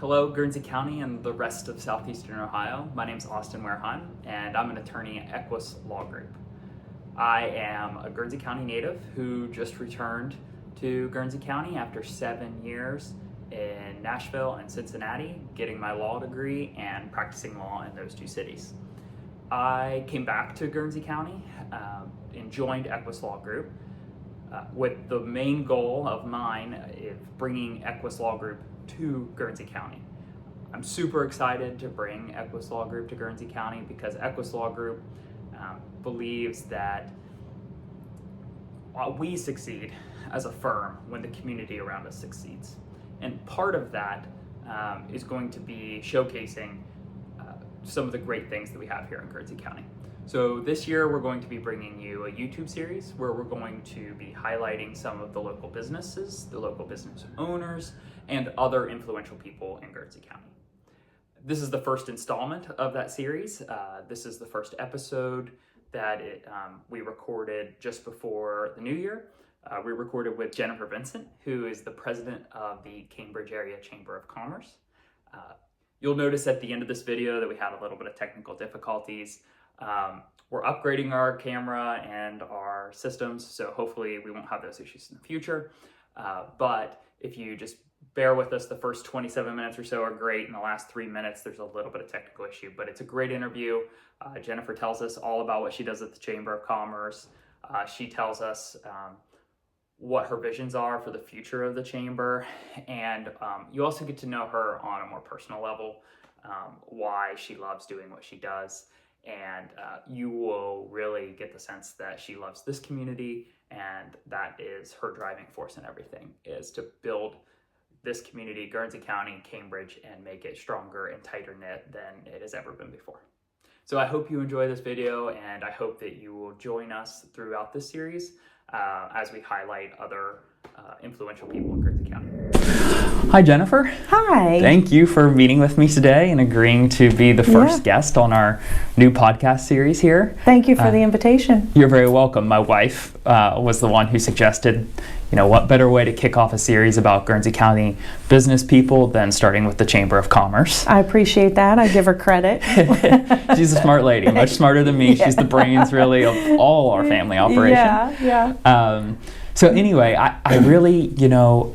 Hello, Guernsey County and the rest of southeastern Ohio. My name is Austin Warehime, and I'm an attorney at Equus Law Group. I am a Guernsey County native who just returned to Guernsey County after 7 years in Nashville and Cincinnati, getting my law degree and practicing law in those two cities. I came back to Guernsey County and joined Equus Law Group with the main goal of mine of bringing Equus Law Group to Guernsey County. I'm super excited to bring Equus Law Group to Guernsey County because Equus Law Group believes that we succeed as a firm when the community around us succeeds. And part of that is going to be showcasing some of the great things that we have here in Guernsey County. So this year we're going to be bringing you a YouTube series where we're going to be highlighting some of the local businesses, the local business owners, and other influential people in Guernsey County. This is the first installment of that series. This is the first episode that we recorded just before the new year. We recorded with Jennifer Vincent, who is the president of the Cambridge Area Chamber of Commerce. You'll notice at the end of this video that we had a little bit of technical difficulties. We're upgrading our camera and our systems, so hopefully we won't have those issues in the future. But if you just bear with us, the first 27 minutes or so are great. In the last 3 minutes, there's a little bit of technical issue, but it's a great interview. Jennifer tells us all about what she does at the Chamber of Commerce. She tells us what her visions are for the future of the Chamber. And you also get to know her on a more personal level, why she loves doing what she does. And you will really get the sense that she loves this community, and that is her driving force in everything, is to build this community, Guernsey County, Cambridge, and make it stronger and tighter knit than it has ever been before. So I hope you enjoy this video, and I hope that you will join us throughout this series as we highlight other influential people in Guernsey County. Hi, Jennifer. Hi. Thank you for meeting with me today and agreeing to be the first guest on our new podcast series here. Thank you for the invitation. You're very welcome. My wife was the one who suggested, what better way to kick off a series about Guernsey County business people than starting with the Chamber of Commerce. I appreciate that. I give her credit. She's a smart lady, much smarter than me. Yeah. She's the brains, really, of all our family operation. Yeah. So anyway, I really,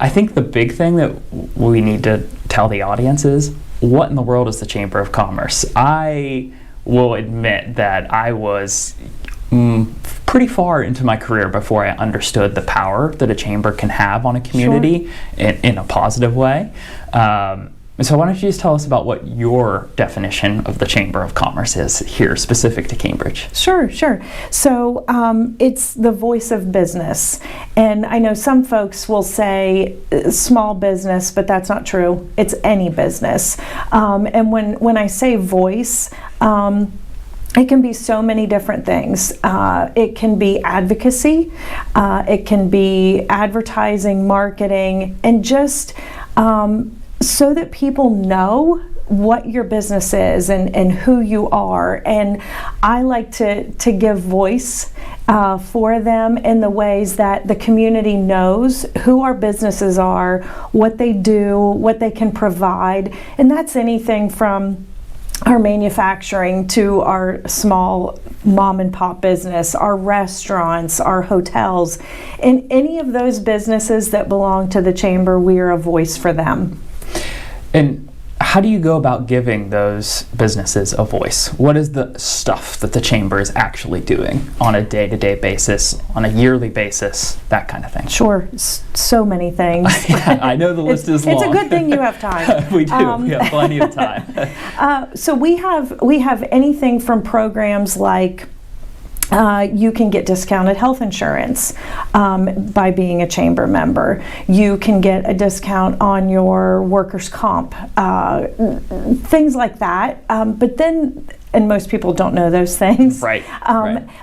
I think the big thing that we need to tell the audience is, what in the world is the Chamber of Commerce? I will admit that I was pretty far into my career before I understood the power that a chamber can have on a community. Sure. in a positive way. So why don't you just tell us about what your definition of the Chamber of Commerce is here, specific to Cambridge? Sure. So it's the voice of business. And I know some folks will say small business, but that's not true. It's any business. And when I say voice, it can be so many different things. It can be advocacy, it can be advertising, marketing, and just so that people know what your business is and who you are. And I like to give voice for them in the ways that the community knows who our businesses are, what they do, what they can provide. And that's anything from our manufacturing to our small mom and pop business, our restaurants, our hotels, and any of those businesses that belong to the Chamber, we are a voice for them. And how do you go about giving those businesses a voice? What is the stuff that the Chamber is actually doing on a day-to-day basis, on a yearly basis, that kind of thing? Sure, so many things. I know the list is long. It's a good thing you have time. We do. We have plenty of time. So we have anything from programs like you can get discounted health insurance by being a chamber member. You can get a discount on your workers' comp, things like that. But then, and most people don't know those things. Right.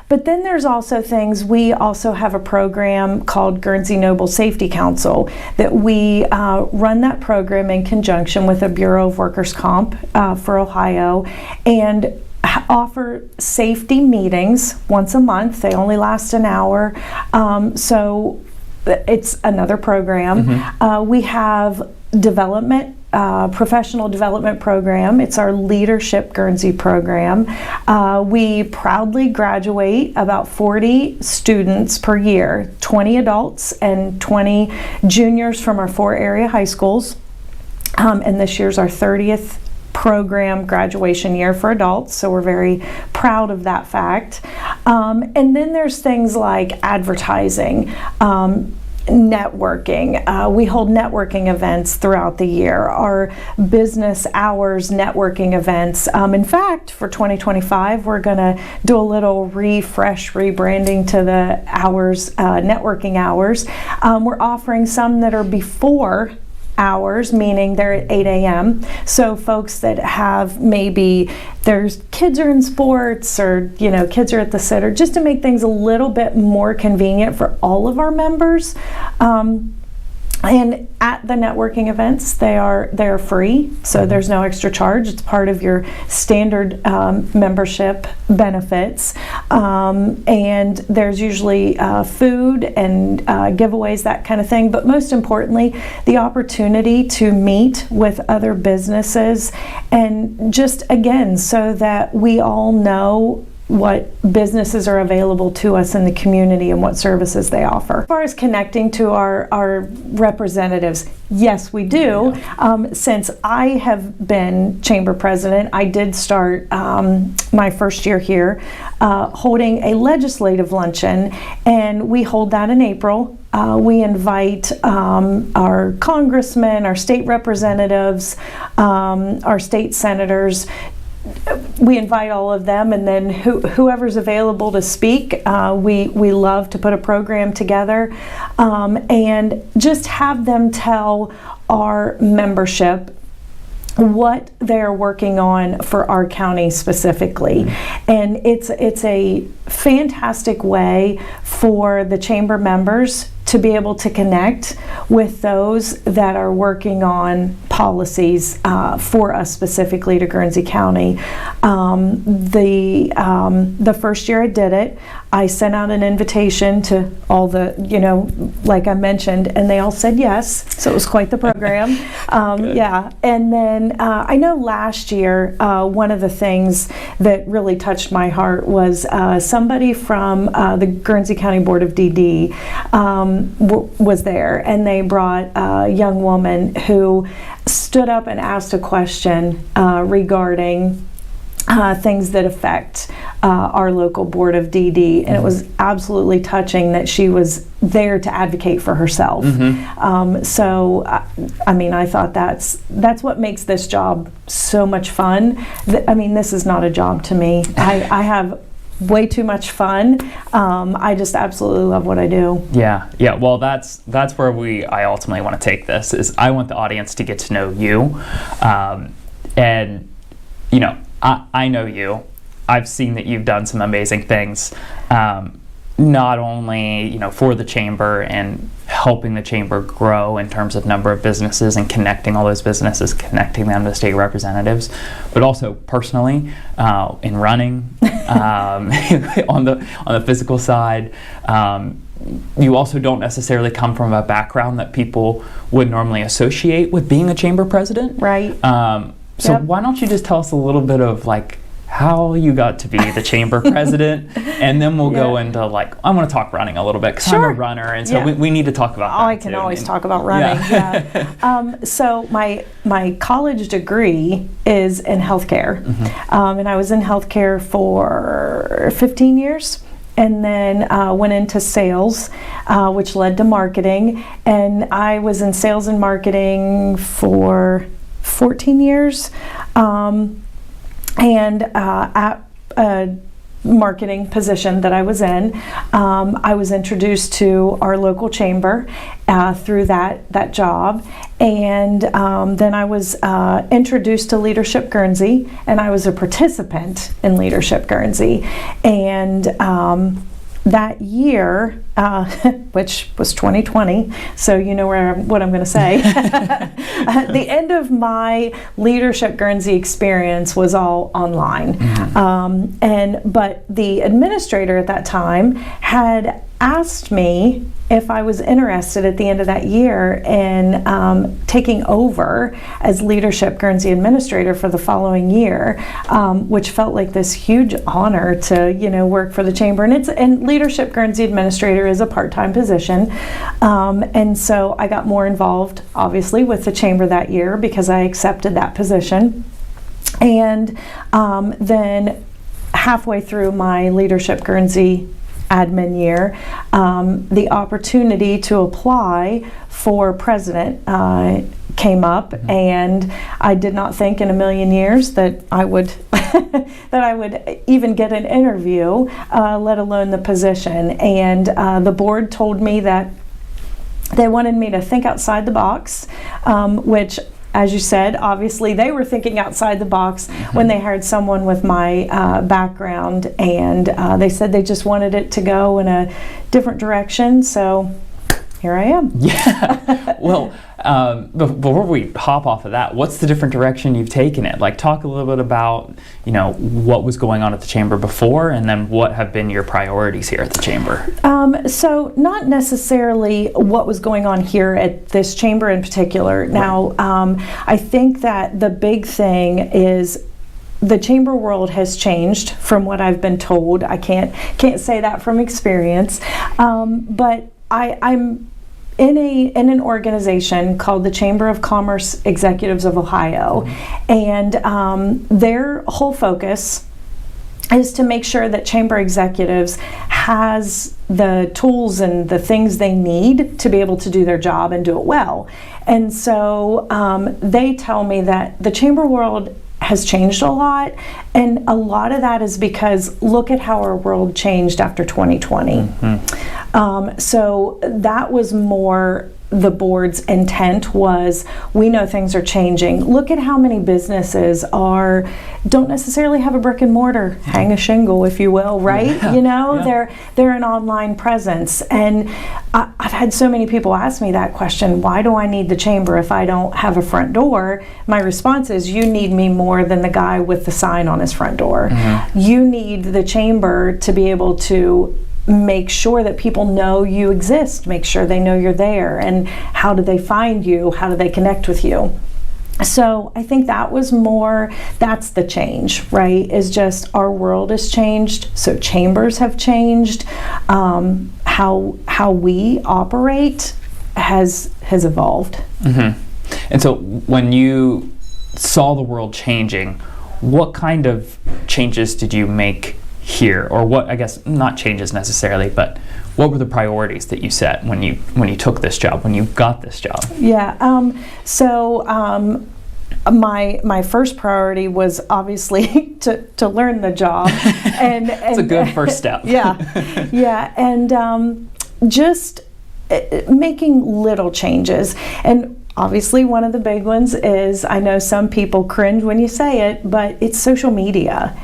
But then there's also things, we also have a program called Guernsey Noble Safety Council that we run that program in conjunction with the Bureau of Workers' Comp for Ohio, and offer safety meetings once a month. They only last an hour. So it's another program. Mm-hmm. We have development professional development program. It's our Leadership Guernsey program. We proudly graduate about 40 students per year, 20 adults and 20 juniors from our 4 area high schools. And this year's our 30th program graduation year for adults, so we're very proud of that fact. And then there's things like advertising, networking. We hold networking events throughout the year, our business hours networking events. In fact, for 2025, we're going to do a little rebranding to the hours, networking hours. We're offering some that are before hours, meaning they're at 8 a.m. So folks that have maybe their kids are in sports, or kids are at the sitter, just to make things a little bit more convenient for all of our members. And at the networking events, they're free, so there's no extra charge. It's part of your standard membership benefits, and there's usually food and giveaways, that kind of thing. But most importantly, the opportunity to meet with other businesses, and just again, so that we all know what businesses are available to us in the community and what services they offer. As far as connecting to our representatives, yes, we do. Since I have been chamber president, I did start my first year here holding a legislative luncheon, and we hold that in April. We invite our congressmen, our state representatives, our state senators. We invite all of them, and then whoever's available to speak, we love to put a program together and just have them tell our membership what they're working on for our county specifically. And it's a fantastic way for the chamber members to be able to connect with those that are working on policies for us specifically to Guernsey County. The first year I did it, I sent out an invitation to all the, like I mentioned, and they all said yes, so it was quite the program. Yeah, and then I know last year, one of the things that really touched my heart was somebody from the Guernsey County Board of DD was there, and they brought a young woman who stood up and asked a question regarding things that affect our local Board of DD, and it was absolutely touching that she was there to advocate for herself. So, I thought that's what makes this job so much fun. This is not a job to me. I have way too much fun. I just absolutely love what I do. Yeah. Well, that's where I ultimately want to take this. Is I want the audience to get to know you, and I know you. I've seen that you've done some amazing things, not only for the chamber and helping the chamber grow in terms of number of businesses and connecting all those businesses, connecting them to state representatives, but also personally in running on the physical side. You also don't necessarily come from a background that people would normally associate with being a chamber president, right? So why don't you just tell us a little bit of how you got to be the chamber president, and then we'll go into I want to talk running a little bit, because I'm a runner, and so we need to talk about that. I can always talk about running. So my college degree is in healthcare, and I was in healthcare for 15 years. And then went into sales, which led to marketing, and I was in sales and marketing for 14 years. And at a marketing position that I was in, I was introduced to our local chamber through that job, and then I was introduced to Leadership Guernsey, and I was a participant in Leadership Guernsey. And that year which was 2020, so you know what I'm going to say. The end of my Leadership Guernsey experience was all online. But the administrator at that time had asked me if I was interested at the end of that year in taking over as Leadership Guernsey administrator for the following year, which felt like this huge honor to work for the chamber. And Leadership Guernsey administrator is a part-time position, and so I got more involved, obviously, with the chamber that year because I accepted that position. And then halfway through my Leadership Guernsey admin year, the opportunity to apply for president came up, and I did not think in a million years that I would that I would even get an interview, let alone the position. And the board told me that they wanted me to think outside the box, which, as you said, obviously they were thinking outside the box when they hired someone with my background, and they said they just wanted it to go in a different direction, so here I am. Yeah. Well, before we hop off of that, what's the different direction you've taken it? Like, talk a little bit about, what was going on at the chamber before, and then what have been your priorities here at the chamber? So not necessarily what was going on here at this chamber in particular. Now, I think that the big thing is the chamber world has changed from what I've been told. I can't say that from experience, but I'm in an organization called the Chamber of Commerce Executives of Ohio, and their whole focus is to make sure that chamber executives has the tools and the things they need to be able to do their job and do it well. And so they tell me that the chamber world has changed a lot, and a lot of that is because look at how our world changed after 2020. So that was more the board's intent, was we know things are changing. Look at how many businesses don't necessarily have a brick and mortar, hang a shingle, if you will, right? They're an online presence. And I've had so many people ask me that question, why do I need the chamber if I don't have a front door? My response is, you need me more than the guy with the sign on his front door. You need the chamber to be able to make sure that people know you exist, make sure they know you're there, and how do they find you, how do they connect with you. So I think that's the change, right? Is just our world has changed, so chambers have changed. How we operate has evolved. And so when you saw the world changing, what kind of changes did you make here, or what, I guess not changes necessarily, but what were the priorities that you set when you took this job, when you got this job? My first priority was obviously to learn the job, and it's a good first step. And just making little changes. And obviously one of the big ones is, I know some people cringe when you say it, but it's social media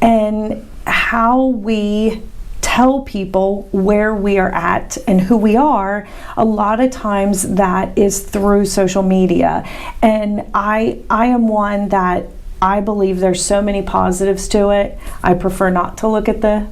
and how we tell people where we are at and who we are. A lot of times that is through social media, and I am one that I believe there's so many positives to it. I prefer not to look at the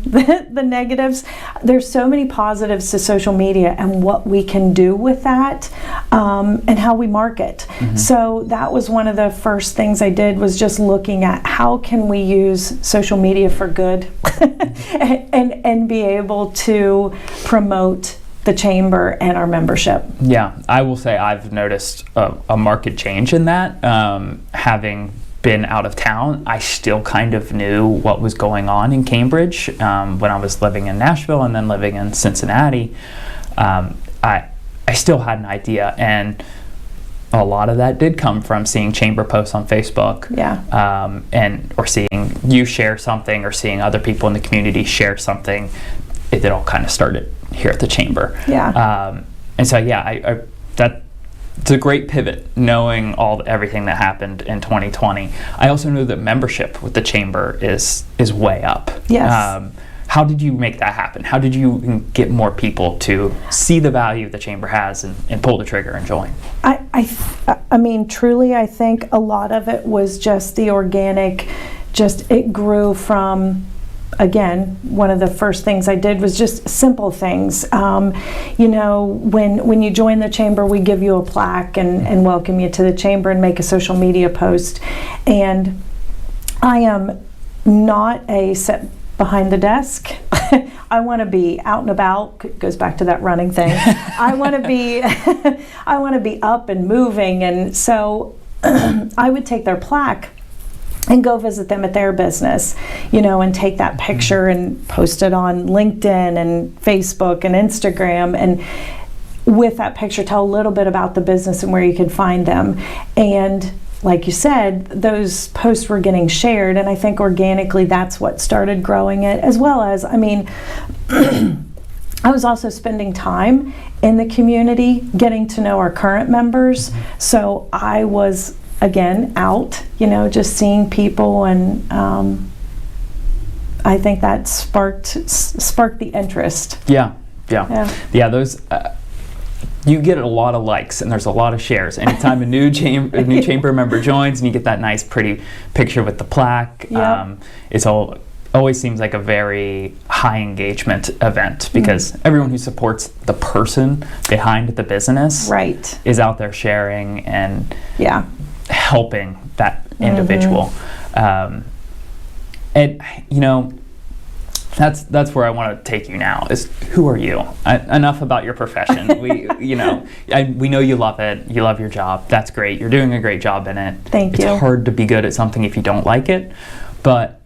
negatives. There's so many positives to social media and what we can do with that, and how we market. So that was one of the first things I did, was just looking at how can we use social media for good and be able to promote the chamber and our membership. Yeah, I will say I've noticed a marked change in that. Having been out of town, I still kind of knew what was going on in Cambridge when I was living in Nashville and then living in Cincinnati. I still had an idea, and a lot of that did come from seeing chamber posts on Facebook, or seeing you share something, or seeing other people in the community share something. It all kind of started here at the chamber. And so it's a great pivot, knowing everything that happened in 2020. I also know that membership with the chamber is way up. How did you make that happen? How did you get more people to see the value the chamber has and pull the trigger and join? I mean, truly, I think a lot of it was just the organic, it grew from, again, one of the first things I did was just simple things. You know, when you join the chamber, we give you a plaque and welcome you to the chamber and make a social media post. And I am not a set behind the desk. I want to be out and about. Goes back to that running thing. I want to be I want to be up and moving, and so I would take their plaque and go visit them at their business, you know, and take that picture and post it on LinkedIn and Facebook and Instagram, and with that picture tell a little bit about the business and where you could find them. And like you said, those posts were getting shared, and I think organically that's what started growing it, as well as, I mean, I was also spending time in the community, getting to know our current members. So I was, again, out, you know, just seeing people, and I think that sparked the interest. Yeah. Those. You get a lot of likes and there's a lot of shares. Anytime a new chamber member joins and you get that nice, pretty picture with the plaque, it's always seems like a very high engagement event because everyone who supports the person behind the business is out there sharing and helping that individual. And you know, that's where I want to take you now. Is who are you? Enough about your profession. We know you love it. You love your job. That's great. You're doing a great job in it. Thank you. It's hard to be good at something if you don't like it. But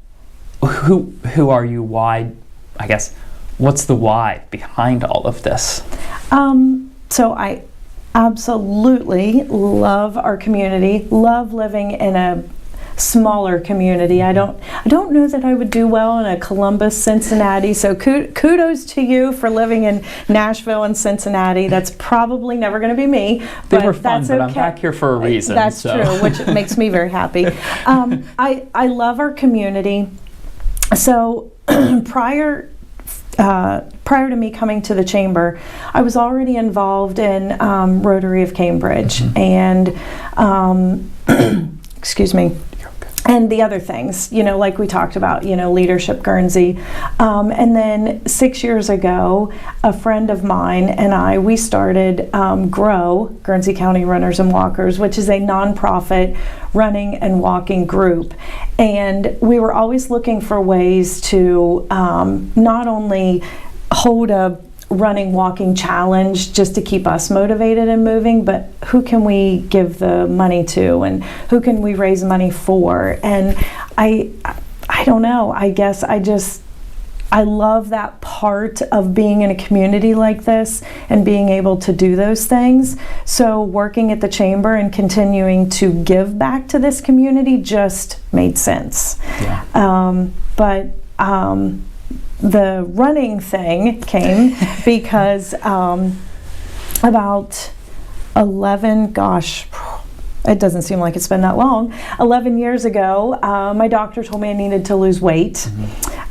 who are you? Why? I guess what's the why behind all of this? So I absolutely love our community. Love living in a smaller community. I don't know that I would do well in a Columbus, Cincinnati, so kudos to you for living in Nashville and Cincinnati. That's probably never going to be me. They were fun, but I'm back here for a reason. That's true, which makes me very happy. I love our community. So prior to me coming to the chamber, I was already involved in Rotary of Cambridge and excuse me. And the other things, you know, like we talked about, you know, Leadership Guernsey. And then 6 years ago, a friend of mine and we started GROW, Guernsey County Runners and Walkers, which is a nonprofit running and walking group. And we were always looking for ways to not only hold a running walking challenge just to keep us motivated and moving, but who can we give the money to and who can we raise money for? And I don't know, I guess I love that part of being in a community like this and being able to do those things. So working at the chamber and continuing to give back to this community just made sense. The running thing came because about 11, it doesn't seem like it's been that long, 11 years ago, my doctor told me I needed to lose weight.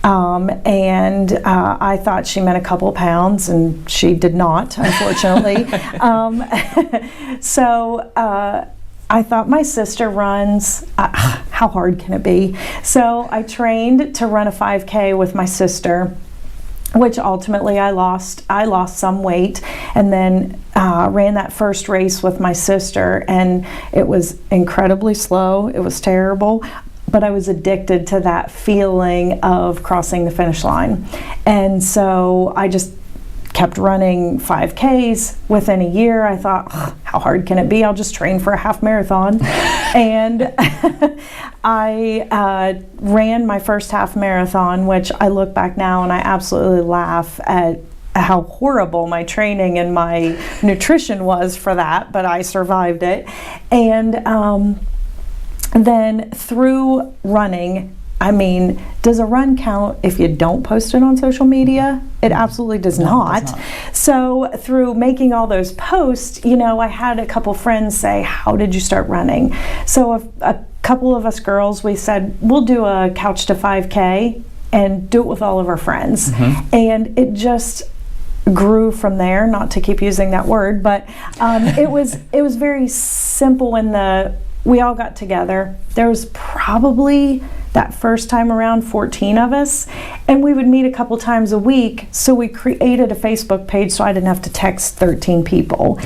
And I thought she meant a couple of pounds, and she did not, unfortunately. So I thought, my sister runs, how hard can it be? So I trained to run a 5K with my sister, which ultimately I lost some weight, and then ran that first race with my sister, and it was incredibly slow. It was terrible, but I was addicted to that feeling of crossing the finish line. And so I just kept running 5Ks. Within a year, I thought, how hard can it be? I'll just train for a half marathon. And I ran my first half marathon, which I look back now and I absolutely laugh at how horrible my training and my nutrition was for that, but I survived it. And then through running, I mean, does a run count if you don't post it on social media? It absolutely does not. So through making all those posts, you know, I had a couple friends say, how did you start running? So a couple of us girls, we said, we'll do a couch to 5K. and do it with all of our friends. And it just grew from there, not to keep using that word, but it was very simple when we all got together. There was probably that first time around 14 of us, and we would meet a couple times a week, so we created a Facebook page so I didn't have to text 13 people.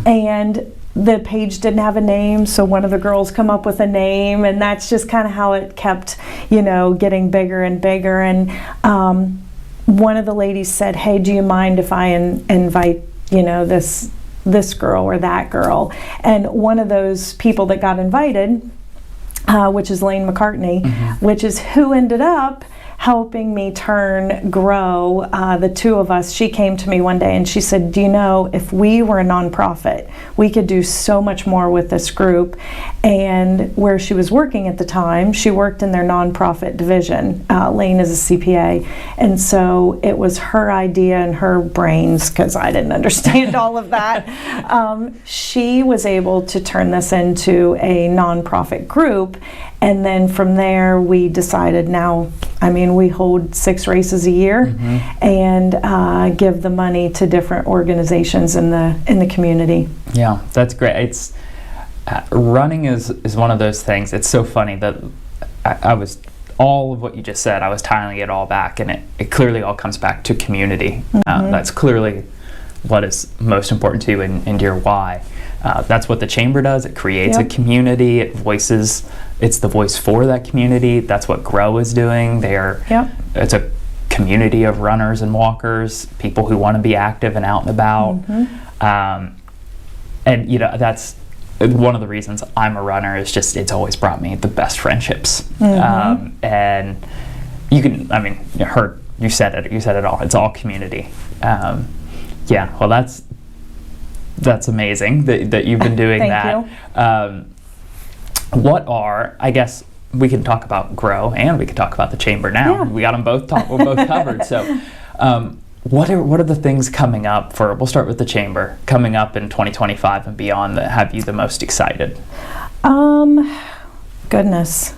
And the page didn't have a name, so one of the girls come up with a name, and that's just kind of how it kept, getting bigger and bigger. And one of the ladies said, "Hey, do you mind if I invite, this girl or that girl?" And one of those people that got invited, which is Lane McCartney, which is who ended up helping me grow the two of us. She came to me one day and she said, "Do you know, if we were a nonprofit, we could do so much more with this group." And where she was working at the time, she worked in their nonprofit division. Lane is a CPA, and so it was her idea and her brains, because I didn't understand all of that. She was able to turn this into a nonprofit group. And then from there, we decided we hold 6 races a year and give the money to different organizations in the community. Yeah, that's great. It's running is one of those things. It's so funny that I was, all of what you just said, I was tiling it all back, and it clearly all comes back to community. That's clearly what is most important to you and your why. That's what the Chamber does. It creates a community. It's the voice for that community. That's what Grow is doing. It's a community of runners and walkers, people who want to be active and out and about. And that's one of the reasons I'm a runner, is just it's always brought me the best friendships. And you said it all. It's all community. Well, that's amazing that you've been doing that. I guess we can talk about Grow and we can talk about the Chamber now. We got them both we're both covered. So what are the things coming up we'll start with the Chamber, coming up in 2025 and beyond, that have you the most excited? Goodness.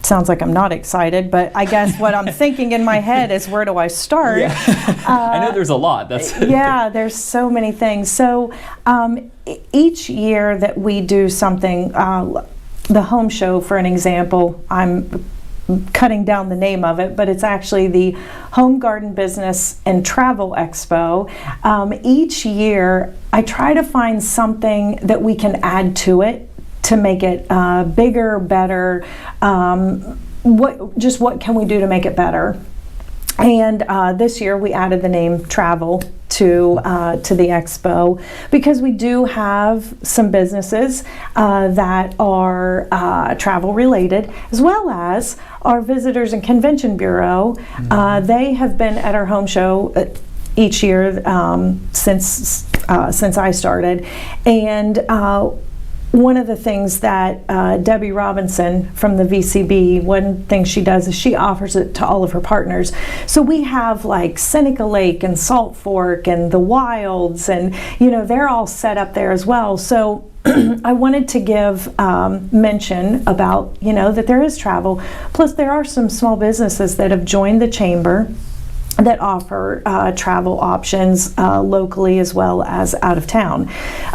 Sounds like I'm not excited, but I guess what I'm thinking in my head is, where do I start? I know there's a lot. There's so many things. So each year that we do something, the home show, for an example, I'm cutting down the name of it, but it's actually the Home Garden Business and Travel Expo. Each year I try to find something that we can add to it to make it bigger, better. What can we do to make it better? And this year we added the name Travel to the expo, because we do have some businesses that are travel related, as well as our Visitors and Convention Bureau. They have been at our home show each year since I started, and one of the things that Debbie Robinson from the VCB, one thing she does is she offers it to all of her partners. So we have like Seneca Lake and Salt Fork and the Wilds, and they're all set up there as well. So I wanted to give mention about that there is travel. Plus there are some small businesses that have joined the Chamber that offer travel options locally as well as out of town.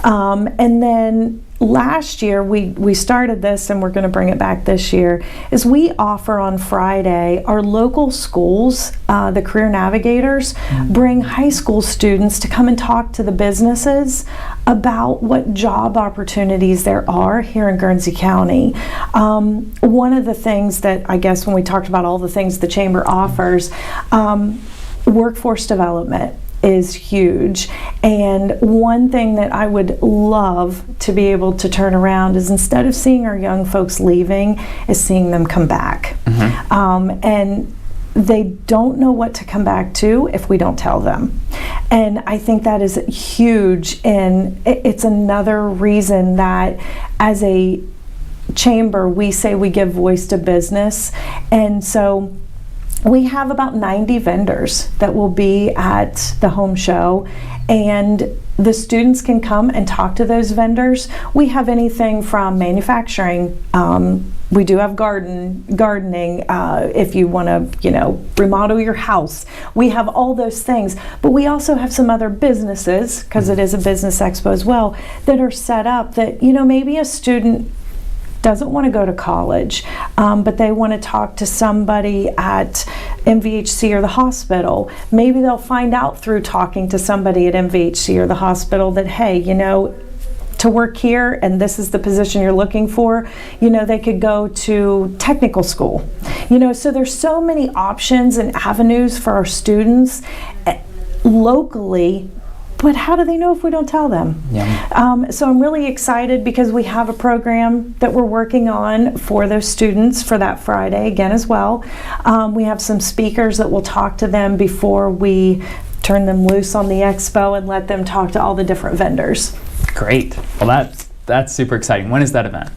And then last year we started this, and we're going to bring it back this year, is we offer on Friday, our local schools, the career navigators, bring high school students to come and talk to the businesses about what job opportunities there are here in Guernsey County. One of the things that, I guess, when we talked about all the things the Chamber offers, workforce development is huge. And one thing that I would love to be able to turn around is, instead of seeing our young folks leaving, is seeing them come back. And they don't know what to come back to if we don't tell them. And I think that is huge, and it's another reason that as a Chamber we say we give voice to business. And so we have about 90 vendors that will be at the home show, and the students can come and talk to those vendors. We have anything from manufacturing. We do have gardening. If you want to, remodel your house, we have all those things. But we also have some other businesses, because it is a business expo as well, that are set up that, maybe a student doesn't want to go to college, but they want to talk to somebody at MVHC or the hospital. Maybe they'll find out through talking to somebody at MVHC or the hospital that, hey, to work here, and this is the position you're looking for, they could go to technical school. So there's so many options and avenues for our students locally. But how do they know if we don't tell them? Yeah. So I'm really excited because we have a program that we're working on for those students for that Friday again as well. We have some speakers that will talk to them before we turn them loose on the expo and let them talk to all the different vendors. Great. Well, that's super exciting. When is that event?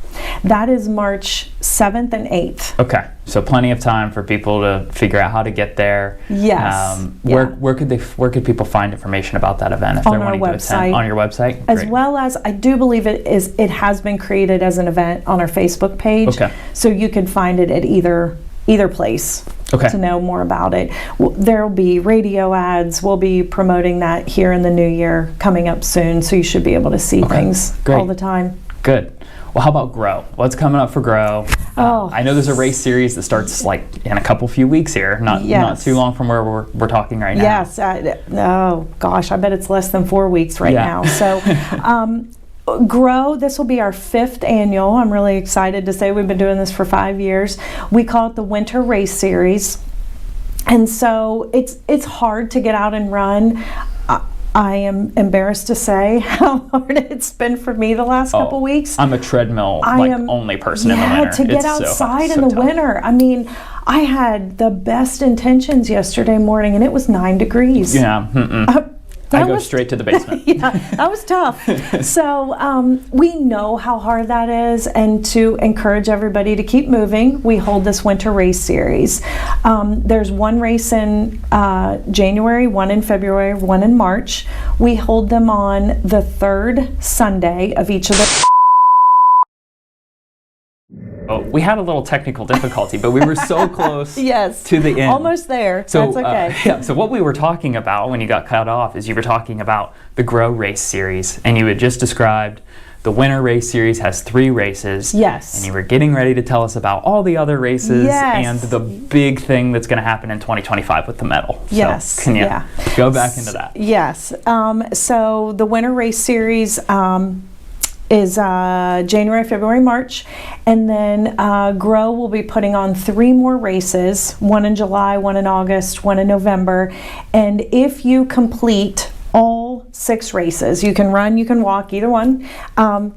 That is March 7th and 8th. Okay, so plenty of time for people to figure out how to get there. Yes. Where could people find information about that event if On they're our wanting to attend? website. On your website? As Great. well as, I do believe it has been created as an event on our Facebook page. Okay. So you can find it at either place. Okay. To know more about it. There'll be radio ads. We'll be promoting that here in the new year coming up soon, so you should be able to see things Great. all the time. Good. Well, how about Grow? What's coming up for Grow? I know there's a race series that starts in a few weeks here, not too long from where we're talking right now. Yes. Oh gosh, I bet it's less than 4 weeks right now. So. Grow, this will be our 5th annual. I'm really excited to say we've been doing this for 5 years. We call it the Winter Race Series. And so it's hard to get out and run. I am embarrassed to say how hard it's been for me the last couple weeks. I'm a treadmill only person in the winter. To get outside in the winter. I mean, I had the best intentions yesterday morning and it was 9 degrees. Yeah. I go straight to the basement. Yeah, that was tough. So we know how hard that is, and to encourage everybody to keep moving, we hold this Winter Race Series. There's one race in January, one in February, one in March. We hold them on the 3rd Sunday of each of the... Oh, we had a little technical difficulty, but we were so close Yes, to the end. Almost there. So, that's okay. So what we were talking about when you got cut off is you were talking about the Grow Race Series, and you had just described the Winter Race Series has 3 races. Yes. And you were getting ready to tell us about all the other races and the big thing that's going to happen in 2025 with the medal. Yes. So can you go back into that? Yes. So the Winter Race Series is January, February, March, and then Grow will be putting on 3 more races, one in July, one in August, one in November, and if you complete all 6 races, you can run, you can walk, either one,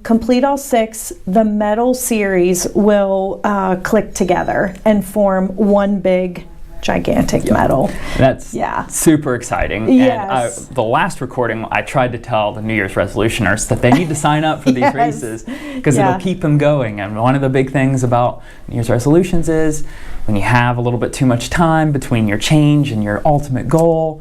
complete all 6, the medal series will click together and form one big gigantic medal. That's super exciting. Yes. And the last recording, I tried to tell the New Year's resolutioners that they need to sign up for these races because it'll keep them going. And one of the big things about New Year's resolutions is when you have a little bit too much time between your change and your ultimate goal,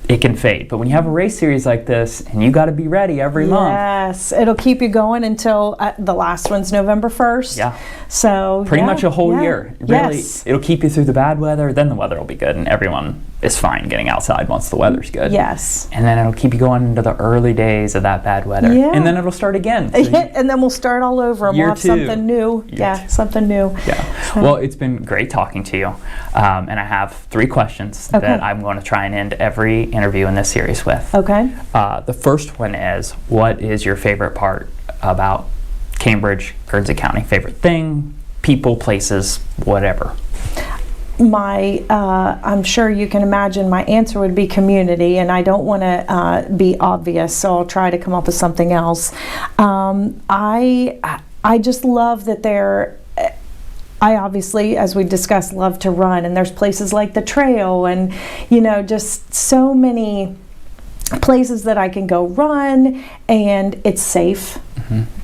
it can fade. But when you have a race series like this, and you got to be ready every month. Yes, it'll keep you going until the last one's November 1st. Yeah. So pretty much a whole year. Really, yes. It'll keep you through the bad weather. Then the weather will be good, and everyone is fine getting outside once the weather's good. Yes. And then it'll keep you going into the early days of that bad weather. Yeah. And then it'll start again. So and then we'll start all over and we'll have something new. Something new. Yeah. So. Well, it's been great talking to you. And I have 3 questions that I'm going to try and end every interview in this series with. Okay. The first one is, what is your favorite part about Cambridge, Guernsey County? Favorite thing, people, places, whatever. I'm sure you can imagine my answer would be community, and I don't want to be obvious, so I'll try to come up with something else. I just love that I obviously, as we discussed, love to run, and there's places like the trail and, just so many places that I can go run, and it's safe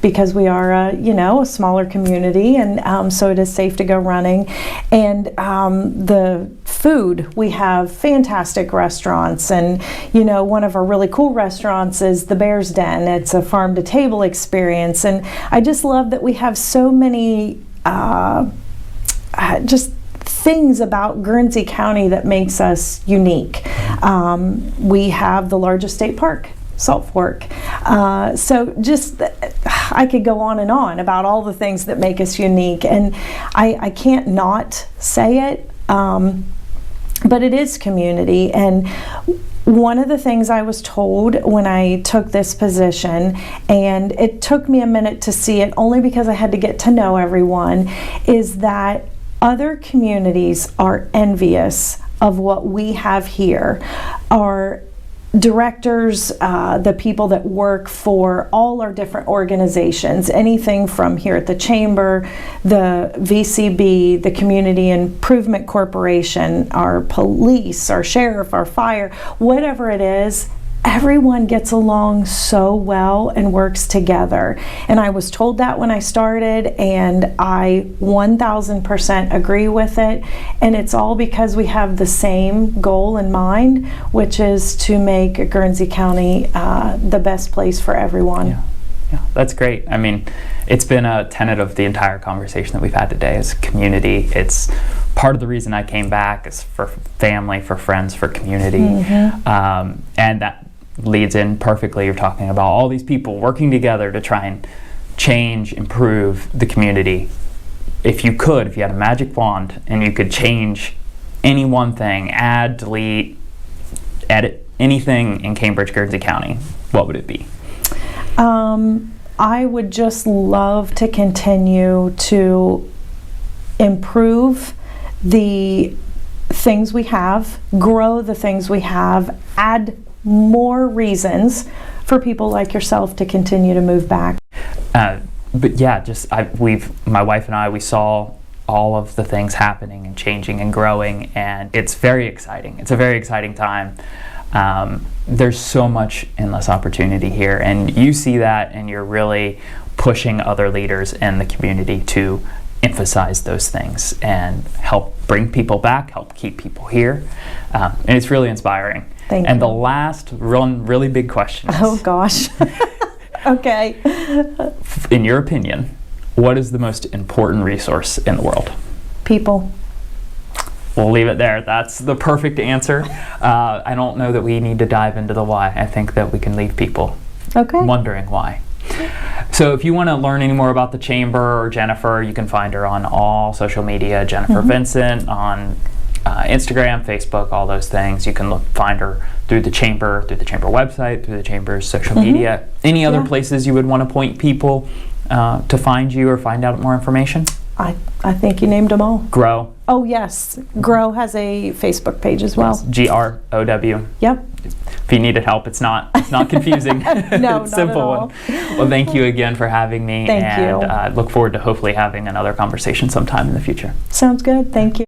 because we are a smaller community, and so it is safe to go running. And the food. We have fantastic restaurants, and one of our really cool restaurants is the Bear's Den. It's a farm to table experience, and I just love that we have so many just things about Guernsey County that makes us unique. We have the largest state park, Salt Fork. So just, I could go on and on about all the things that make us unique, and I can't not say it, but it is community. And one of the things I was told when I took this position, and it took me a minute to see it only because I had to get to know everyone, is that other communities are envious of what we have here. Our directors, the people that work for all our different organizations, anything from here at the Chamber, the VCB, the Community Improvement Corporation, our police, our sheriff, our fire, whatever it is, everyone gets along so well and works together. And I was told that when I started, and I 1000% agree with it. And it's all because we have the same goal in mind, which is to make Guernsey County the best place for everyone. Yeah, that's great. I mean, it's been a tenet of the entire conversation that we've had today is community. It's part of the reason I came back is for family, for friends, for community. And that leads in perfectly. You're talking about all these people working together to try and change, improve the community. If you had a magic wand and you could change any one thing, add, delete, edit anything in Cambridge, Guernsey County, what would it be? I would just love to continue to improve the things we have, grow the things we have, add more reasons for people like yourself to continue to move back. But yeah, my wife and I, we saw all of the things happening and changing and growing, and it's very exciting. It's a very exciting time. There's so much endless opportunity here, and you see that, and you're really pushing other leaders in the community to emphasize those things and help bring people back, help keep people here, and it's really inspiring. Thank and you. The last really big question is, oh gosh. Okay. in your opinion, what is the most important resource in the world? People. We'll leave it there. That's the perfect answer. I don't know that we need to dive into the why. I think that we can leave people wondering why. So if you want to learn any more about the Chamber or Jennifer, you can find her on all social media, Jennifer Vincent, on Instagram, Facebook, all those things. You can find her through the Chamber website, through the Chamber's social media. Any other places you would want to point people to find you or find out more information? I think you named them all. Grow. Oh yes, Grow has a Facebook page as well. GROW. Yep. If you needed help, it's not confusing. No, it's a simple one. Well, thank you again for having me. Thank you. And I look forward to hopefully having another conversation sometime in the future. Sounds good. Thank you.